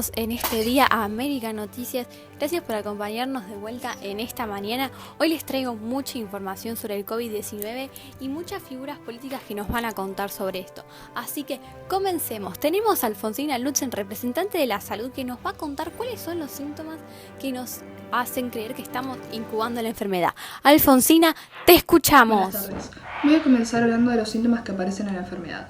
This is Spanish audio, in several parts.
bienvenidos en este día a América Noticias. Gracias por acompañarnos de vuelta en esta mañana. Hoy les traigo mucha información sobre el COVID-19 y muchas figuras políticas que nos van a contar sobre esto. Así que comencemos. Tenemos a Alfonsina Lutzen, representante de la salud, que nos va a contar cuáles son los síntomas que nos hacen creer que estamos incubando la enfermedad. Alfonsina, te escuchamos. Buenas tardes. Voy a comenzar hablando de los síntomas que aparecen en la enfermedad.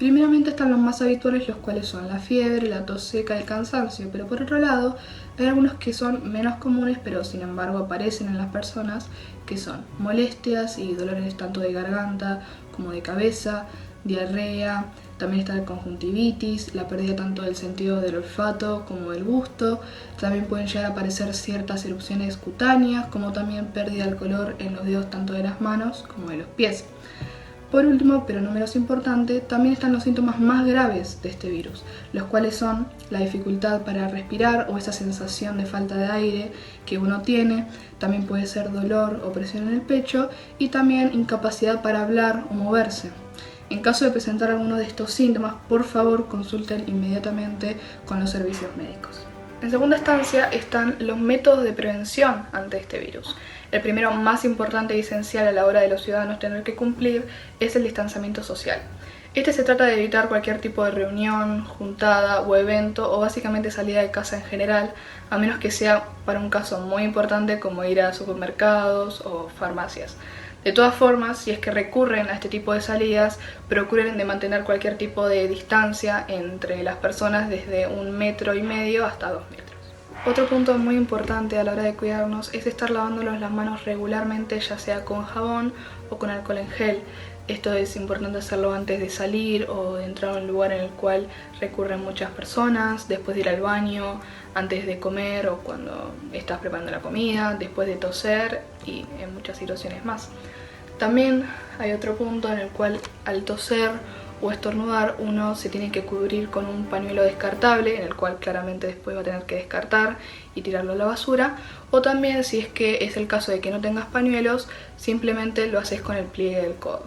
Primeramente están los más habituales, los cuales son la fiebre, la tos seca y el cansancio, pero por otro lado hay algunos que son menos comunes, pero sin embargo aparecen en las personas, que son molestias y dolores tanto de garganta como de cabeza, diarrea, también está el conjuntivitis, la pérdida tanto del sentido del olfato como del gusto, también pueden llegar a aparecer ciertas erupciones cutáneas, como también pérdida del color en los dedos tanto de las manos como de los pies. Por último, pero no menos importante, también están los síntomas más graves de este virus, los cuales son la dificultad para respirar o esa sensación de falta de aire que uno tiene, también puede ser dolor o presión en el pecho y también incapacidad para hablar o moverse. En caso de presentar alguno de estos síntomas, por favor consulten inmediatamente con los servicios médicos. En segunda instancia están los métodos de prevención ante este virus. El primero, más importante y esencial a la hora de los ciudadanos tener que cumplir, es el distanciamiento social. Este se trata de evitar cualquier tipo de reunión, juntada o evento o básicamente salida de casa en general, a menos que sea para un caso muy importante como ir a supermercados o farmacias. De todas formas, si es que recurren a este tipo de salidas, procuren de mantener cualquier tipo de distancia entre las personas desde 1,5 metros hasta 2 metros. Otro punto muy importante a la hora de cuidarnos es estar lavándonos las manos regularmente, ya sea con jabón o con alcohol en gel. Esto es importante hacerlo antes de salir o de entrar a un lugar en el cual recurren muchas personas, después de ir al baño, antes de comer o cuando estás preparando la comida, después de toser y en muchas situaciones más. También hay otro punto en el cual al toser o estornudar uno se tiene que cubrir con un pañuelo descartable, en el cual claramente después va a tener que descartar y tirarlo a la basura, o también si es que es el caso de que no tengas pañuelos, simplemente lo haces con el pliegue del codo.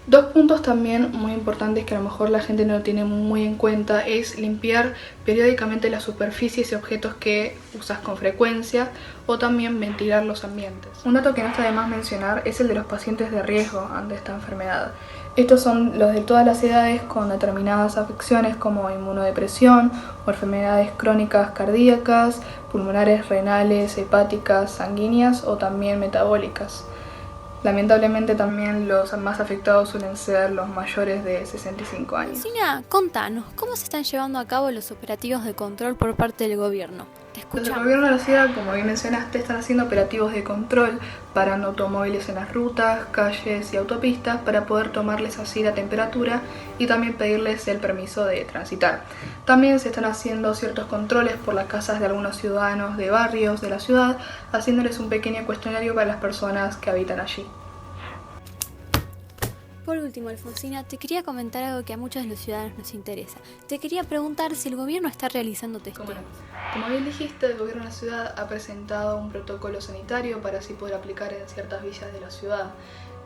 Dos puntos también muy importantes que a lo mejor la gente no tiene muy en cuenta es limpiar periódicamente las superficies y objetos que usas con frecuencia o también ventilar los ambientes. Un dato que no está de más mencionar es el de los pacientes de riesgo ante esta enfermedad. Estos son los de todas las edades con determinadas afecciones como inmunodepresión o enfermedades crónicas cardíacas, pulmonares, renales, hepáticas, sanguíneas o también metabólicas. Lamentablemente también los más afectados suelen ser los mayores de 65 años. Alfonsina, contanos, ¿cómo se están llevando a cabo los operativos de control por parte del gobierno? Te escuchamos. Desde el gobierno de la ciudad, como bien mencionaste, están haciendo operativos de control, parando automóviles en las rutas, calles y autopistas para poder tomarles así la temperatura y también pedirles el permiso de transitar. También se están haciendo ciertos controles por las casas de algunos ciudadanos de barrios de la ciudad, haciéndoles un pequeño cuestionario para las personas que habitan allí. Por último, Alfonsina, te quería comentar algo que a muchos de los ciudadanos nos interesa. Te quería preguntar si el gobierno está realizando testeos. Como bien dijiste, el gobierno de la ciudad ha presentado un protocolo sanitario para así poder aplicar en ciertas villas de la ciudad.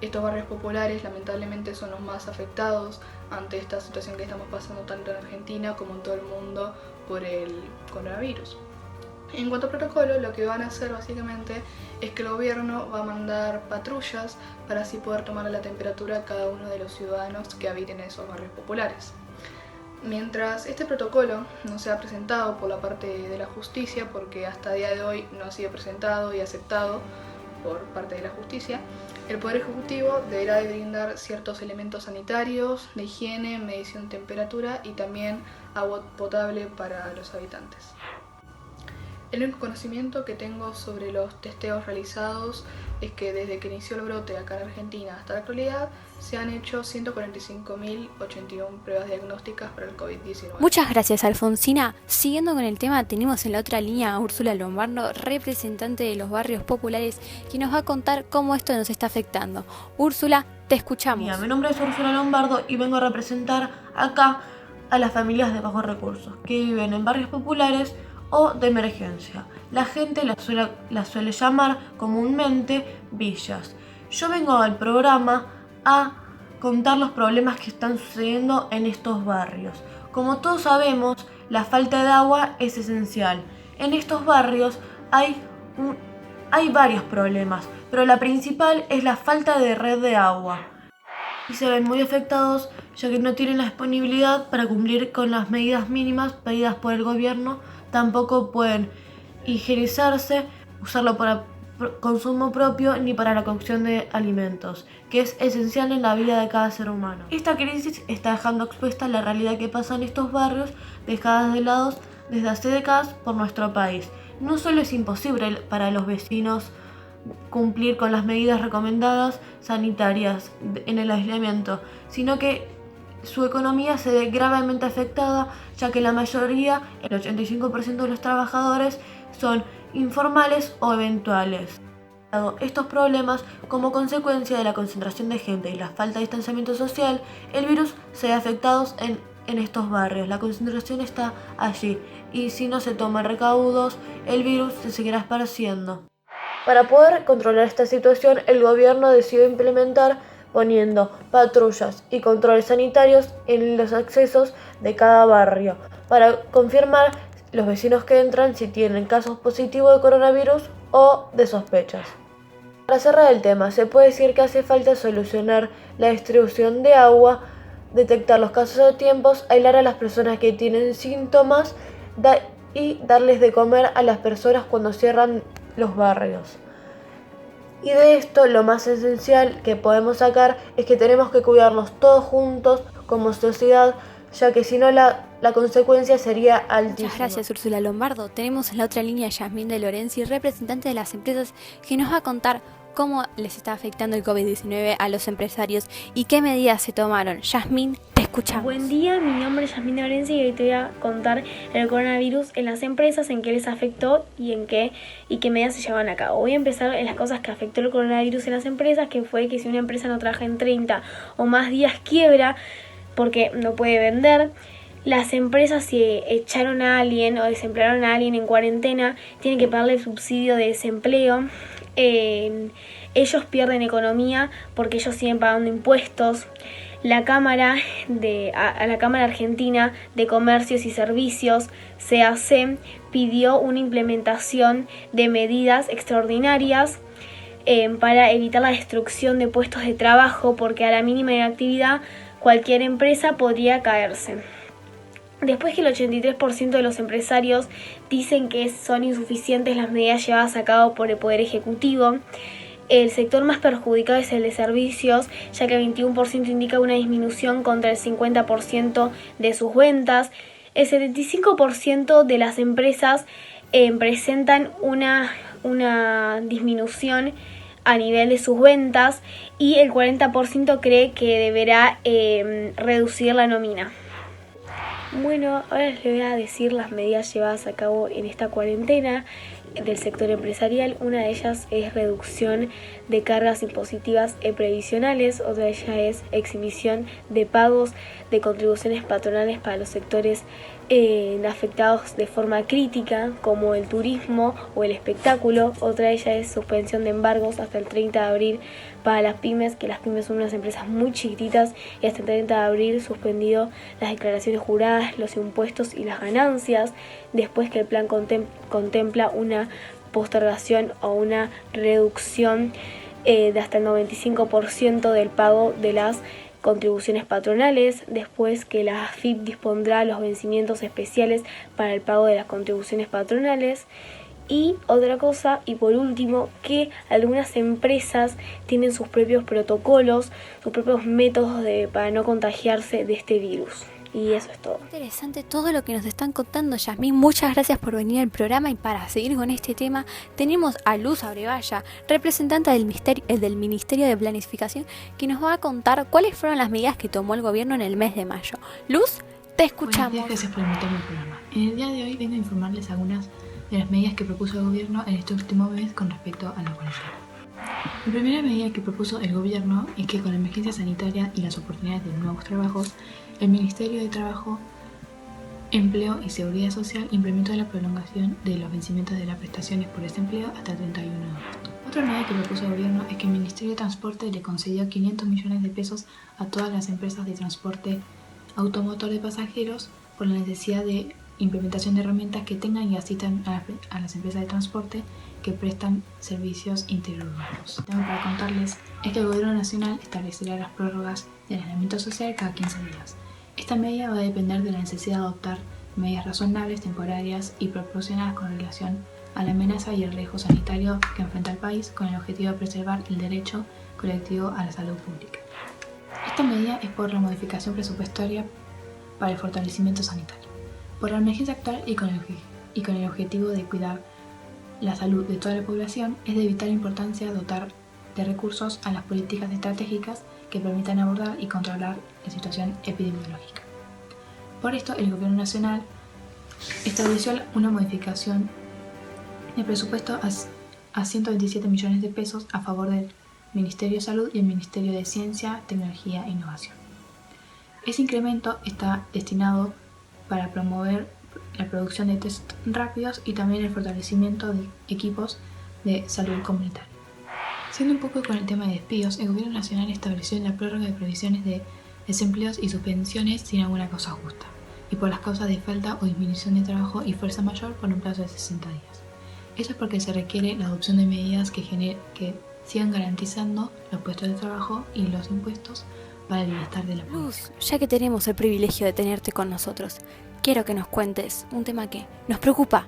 Estos barrios populares lamentablemente son los más afectados ante esta situación que estamos pasando tanto en Argentina como en todo el mundo por el coronavirus. En cuanto al protocolo, lo que van a hacer básicamente es que el gobierno va a mandar patrullas para así poder tomar la temperatura a cada uno de los ciudadanos que habiten en esos barrios populares. Mientras este protocolo no sea presentado por la parte de la justicia, porque hasta el día de hoy no ha sido presentado y aceptado por parte de la justicia, el Poder Ejecutivo deberá de brindar ciertos elementos sanitarios, de higiene, medición de temperatura y también agua potable para los habitantes. El único conocimiento que tengo sobre los testeos realizados es que desde que inició el brote acá en Argentina hasta la actualidad se han hecho 145.081 pruebas diagnósticas para el COVID-19. Muchas gracias, Alfonsina. Siguiendo con el tema, tenemos en la otra línea a Úrsula Lombardo, representante de los barrios populares, que nos va a contar cómo esto nos está afectando. Úrsula, te escuchamos. Mira, mi nombre es Úrsula Lombardo y vengo a representar acá a las familias de bajos recursos que viven en barrios populares o de emergencia. La gente las suele llamar comúnmente villas. Yo vengo al programa a contar los problemas que están sucediendo en estos barrios. Como todos sabemos, la falta de agua es esencial. En estos barrios hay varios problemas, pero la principal es la falta de red de agua. Y se ven muy afectados ya que no tienen la disponibilidad para cumplir con las medidas mínimas pedidas por el gobierno. Tampoco pueden higienizarse, usarlo para consumo propio ni para la cocción de alimentos, que es esencial en la vida de cada ser humano. Esta crisis está dejando expuesta la realidad que pasa en estos barrios, dejadas de lado desde hace décadas por nuestro país. No solo es imposible para los vecinos cumplir con las medidas recomendadas sanitarias en el aislamiento, sino que su economía se ve gravemente afectada, ya que la mayoría, el 85% de los trabajadores, son informales o eventuales. Estos problemas, como consecuencia de la concentración de gente y la falta de distanciamiento social, el virus se ve afectado en estos barrios. La concentración está allí y si no se toman recaudos, el virus se seguirá esparciendo. Para poder controlar esta situación, el gobierno decidió implementar poniendo patrullas y controles sanitarios en los accesos de cada barrio para confirmar los vecinos que entran si tienen casos positivos de coronavirus o de sospechas. Para cerrar el tema, se puede decir que hace falta solucionar la distribución de agua, detectar los casos a tiempos, aislar a las personas que tienen síntomas y darles de comer a las personas cuando cierran los barrios. Y de esto lo más esencial que podemos sacar es que tenemos que cuidarnos todos juntos como sociedad, ya que si no la consecuencia sería altísima. Muchas gracias, Úrsula Lombardo. Tenemos en la otra línea a Yasmín de Lorenzi, representante de las empresas, que nos va a contar cómo les está afectando el COVID-19 a los empresarios y qué medidas se tomaron. Yasmín, te escuchamos. Buen día, mi nombre es Yasmín de Lorenzi y hoy te voy a contar el coronavirus en las empresas, en qué les afectó y qué medidas se llevan a cabo. Voy a empezar en las cosas que afectó el coronavirus en las empresas, que fue que si una empresa no trabaja en 30 o más días quiebra porque no puede vender. Las empresas, si echaron a alguien o desemplearon a alguien en cuarentena, tienen que pagarle el subsidio de desempleo. Ellos pierden economía porque ellos siguen pagando impuestos. La Cámara Argentina de Comercios y Servicios, CAC, pidió una implementación de medidas extraordinarias para evitar la destrucción de puestos de trabajo, porque a la mínima inactividad cualquier empresa podría caerse. Después que el 83% de los empresarios dicen que son insuficientes las medidas llevadas a cabo por el Poder Ejecutivo, el sector más perjudicado es el de servicios, ya que el 21% indica una disminución contra el 50% de sus ventas. El 75% de las empresas presentan una disminución a nivel de sus ventas y el 40% cree que deberá reducir la nómina. Bueno, ahora les voy a decir las medidas llevadas a cabo en esta cuarentena del sector empresarial. Una de ellas es reducción de cargas impositivas previsionales, otra de ellas es exhibición de pagos de contribuciones patronales para los sectores afectados de forma crítica, como el turismo o el espectáculo. Otra de ellas es suspensión de embargos hasta el 30 de abril para las pymes, que las pymes son unas empresas muy chiquititas, y hasta el 30 de abril suspendido las declaraciones juradas, los impuestos y las ganancias, después que el plan contempla una postergación o una reducción de hasta el 95% del pago de las contribuciones patronales, después que la AFIP dispondrá los vencimientos especiales para el pago de las contribuciones patronales. Y otra cosa, y por último, que algunas empresas tienen sus propios protocolos, sus propios métodos para no contagiarse de este virus. Y eso es todo. Interesante todo lo que nos están contando, Yasmín. Muchas gracias por venir al programa, y para seguir con este tema tenemos a Luz Abrevaya, representante del Ministerio de Planificación, que nos va a contar cuáles fueron las medidas que tomó el gobierno en el mes de mayo. Luz, te escuchamos. Buenos días, gracias por invitarme al programa. En el día de hoy vengo a informarles algunas de las medidas que propuso el gobierno en este último mes con respecto a la cuarentena. La primera medida que propuso el gobierno es que con la emergencia sanitaria y las oportunidades de nuevos trabajos, el Ministerio de Trabajo, Empleo y Seguridad Social implementó la prolongación de los vencimientos de las prestaciones por desempleo hasta el 31 de agosto. Otra medida que propuso el gobierno es que el Ministerio de Transporte le concedió 500 millones de pesos a todas las empresas de transporte automotor de pasajeros por la necesidad de implementación de herramientas que tengan y asistan a las empresas de transporte que prestan servicios interurbanos. Lo que tengo para contarles es que el Gobierno Nacional establecerá las prórrogas del aislamiento social cada 15 días. Esta medida va a depender de la necesidad de adoptar medidas razonables, temporarias y proporcionadas con relación a la amenaza y el riesgo sanitario que enfrenta el país, con el objetivo de preservar el derecho colectivo a la salud pública. Esta medida es por la modificación presupuestaria para el fortalecimiento sanitario. Por la emergencia actual y con el objetivo de cuidar la salud de toda la población, es de vital importancia dotar de recursos a las políticas estratégicas que permitan abordar y controlar la situación epidemiológica. Por esto, el Gobierno Nacional estableció una modificación de presupuesto a 127 millones de pesos a favor del Ministerio de Salud y el Ministerio de Ciencia, Tecnología e Innovación. Ese incremento está destinado para promover la producción de test rápidos y también el fortalecimiento de equipos de salud comunitaria. Siendo un poco con el tema de despidos, el Gobierno Nacional estableció la prórroga de provisiones de desempleos y suspensiones sin alguna causa justa, y por las causas de falta o disminución de trabajo y fuerza mayor por un plazo de 60 días. Esto es porque se requiere la adopción de medidas que sigan garantizando los puestos de trabajo y los impuestos para el bienestar de la población. Luz, ya que tenemos el privilegio de tenerte con nosotros, quiero que nos cuentes un tema que nos preocupa,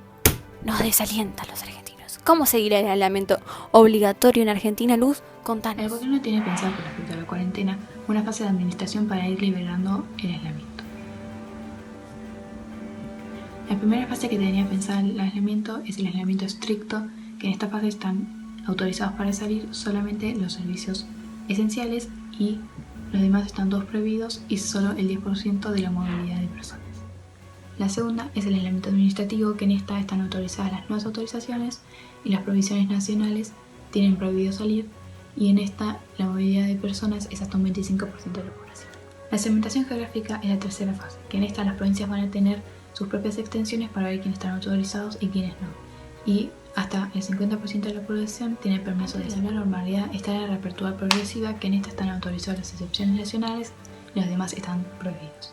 nos desalienta a los argentinos. ¿Cómo seguirá el aislamiento obligatorio en Argentina, Luz? Contanos. El gobierno tiene pensado, con respecto a la cuarentena, una fase de administración para ir liberando el aislamiento. La primera fase que tenía pensada el aislamiento es el aislamiento estricto, que en esta fase están autorizados para salir solamente los servicios esenciales y los demás están todos prohibidos y solo el 10% de la movilidad de personas. La segunda es el aislamiento administrativo, que en esta están autorizadas las nuevas autorizaciones y las provisiones nacionales tienen prohibido salir, y en esta la movilidad de personas es hasta un 25% de la población. La segmentación geográfica es la tercera fase, que en esta las provincias van a tener sus propias extensiones para ver quiénes están autorizados y quiénes no. Y hasta el 50% de la población tiene permiso de salir. La normalidad está en la reapertura progresiva, que en esta están autorizadas las excepciones nacionales y los demás están prohibidos.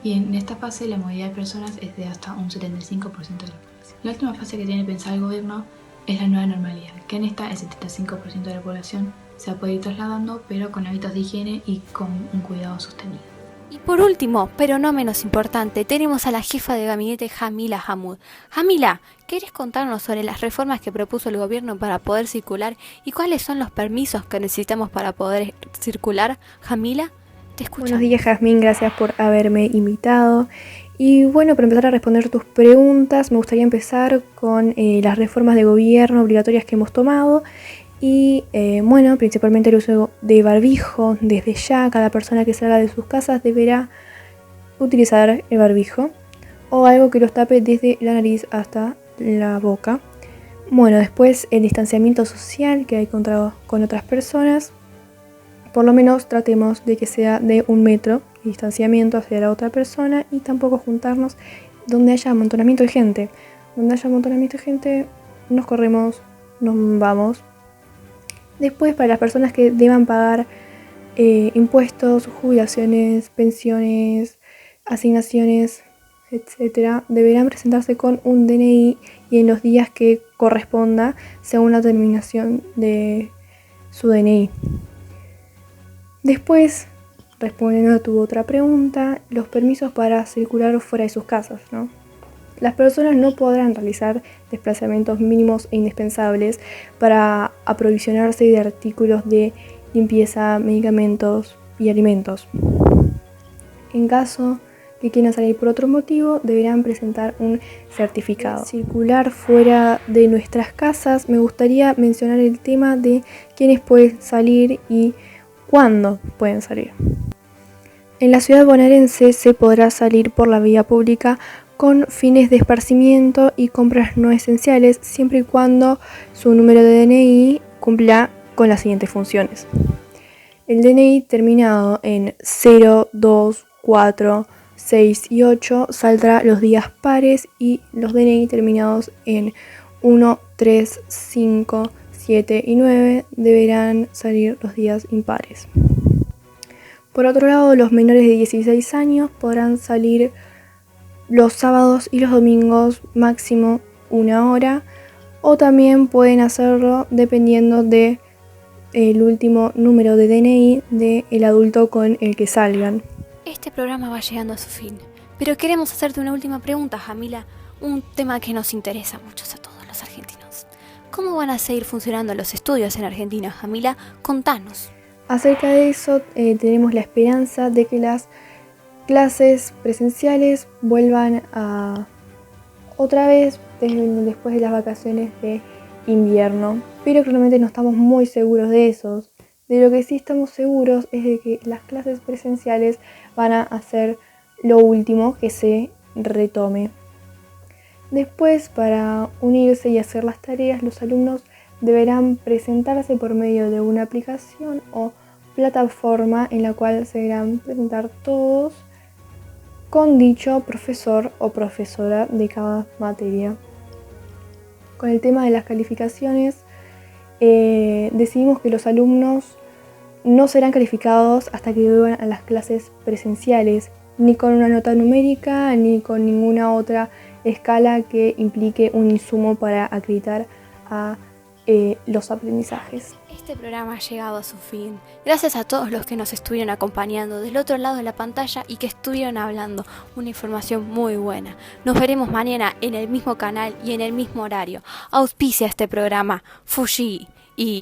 Y en esta fase la movilidad de personas es de hasta un 75% de la población. La última fase que tiene pensado el gobierno es la nueva normalidad, que en esta el 75% de la población se va a poder ir trasladando, pero con hábitos de higiene y con un cuidado sostenido. Y por último, pero no menos importante, tenemos a la jefa de gabinete Jamila Hammoud. Jamila, ¿querés contarnos sobre las reformas que propuso el gobierno para poder circular y cuáles son los permisos que necesitamos para poder circular? Jamila, te escucho. Buenos días, Jazmín, gracias por haberme invitado. Y bueno, para empezar a responder tus preguntas, me gustaría empezar con las reformas de gobierno obligatorias que hemos tomado. Y bueno, principalmente el uso de barbijo. Desde ya, cada persona que salga de sus casas deberá utilizar el barbijo o algo que los tape desde la nariz hasta la boca. Bueno, después el distanciamiento social que hay con otras personas. Por lo menos tratemos de que sea de 1 metro de distanciamiento hacia la otra persona, y tampoco juntarnos donde haya amontonamiento de gente. Donde haya amontonamiento de gente, nos corremos, nos vamos. Después, para las personas que deban pagar impuestos, jubilaciones, pensiones, asignaciones, etc., deberán presentarse con un DNI y en los días que corresponda, según la terminación de su DNI. Después, respondiendo a tu otra pregunta, los permisos para circular fuera de sus casas, ¿no? Las personas no podrán realizar desplazamientos mínimos e indispensables para aprovisionarse de artículos de limpieza, medicamentos y alimentos. En caso que quieran salir por otro motivo, deberán presentar un certificado. Circular fuera de nuestras casas, me gustaría mencionar el tema de quiénes pueden salir y cuándo pueden salir. En la ciudad bonaerense se podrá salir por la vía pública con fines de esparcimiento y compras no esenciales, siempre y cuando su número de DNI cumpla con las siguientes funciones. El DNI terminado en 0, 2, 4, 6 y 8 saldrá los días pares, y los DNI terminados en 1, 3, 5, 7 y 9 deberán salir los días impares. Por otro lado, los menores de 16 años podrán salir los sábados y los domingos máximo 1 hora, o también pueden hacerlo dependiendo de el último número de DNI del adulto con el que salgan. Este programa va llegando a su fin, pero queremos hacerte una última pregunta, Jamila, un tema que nos interesa mucho a todos los argentinos. ¿Cómo van a seguir funcionando los estudios en Argentina, Jamila? Contanos. Acerca de eso, tenemos la esperanza de que las clases presenciales vuelvan a otra vez después de las vacaciones de invierno, pero realmente no estamos muy seguros de eso. De lo que sí estamos seguros es de que las clases presenciales van a hacer lo último que se retome. Después, para unirse y hacer las tareas, los alumnos deberán presentarse por medio de una aplicación o plataforma en la cual se deberán presentar todos con dicho profesor o profesora de cada materia. Con el tema de las calificaciones, decidimos que los alumnos no serán calificados hasta que vuelvan a las clases presenciales, ni con una nota numérica, ni con ninguna otra escala que implique un insumo para acreditar a los aprendizajes. Este programa ha llegado a su fin. Gracias a todos los que nos estuvieron acompañando del otro lado de la pantalla y que estuvieron hablando. Una información muy buena. Nos veremos mañana en el mismo canal y en el mismo horario. Auspicia este programa Fuji y...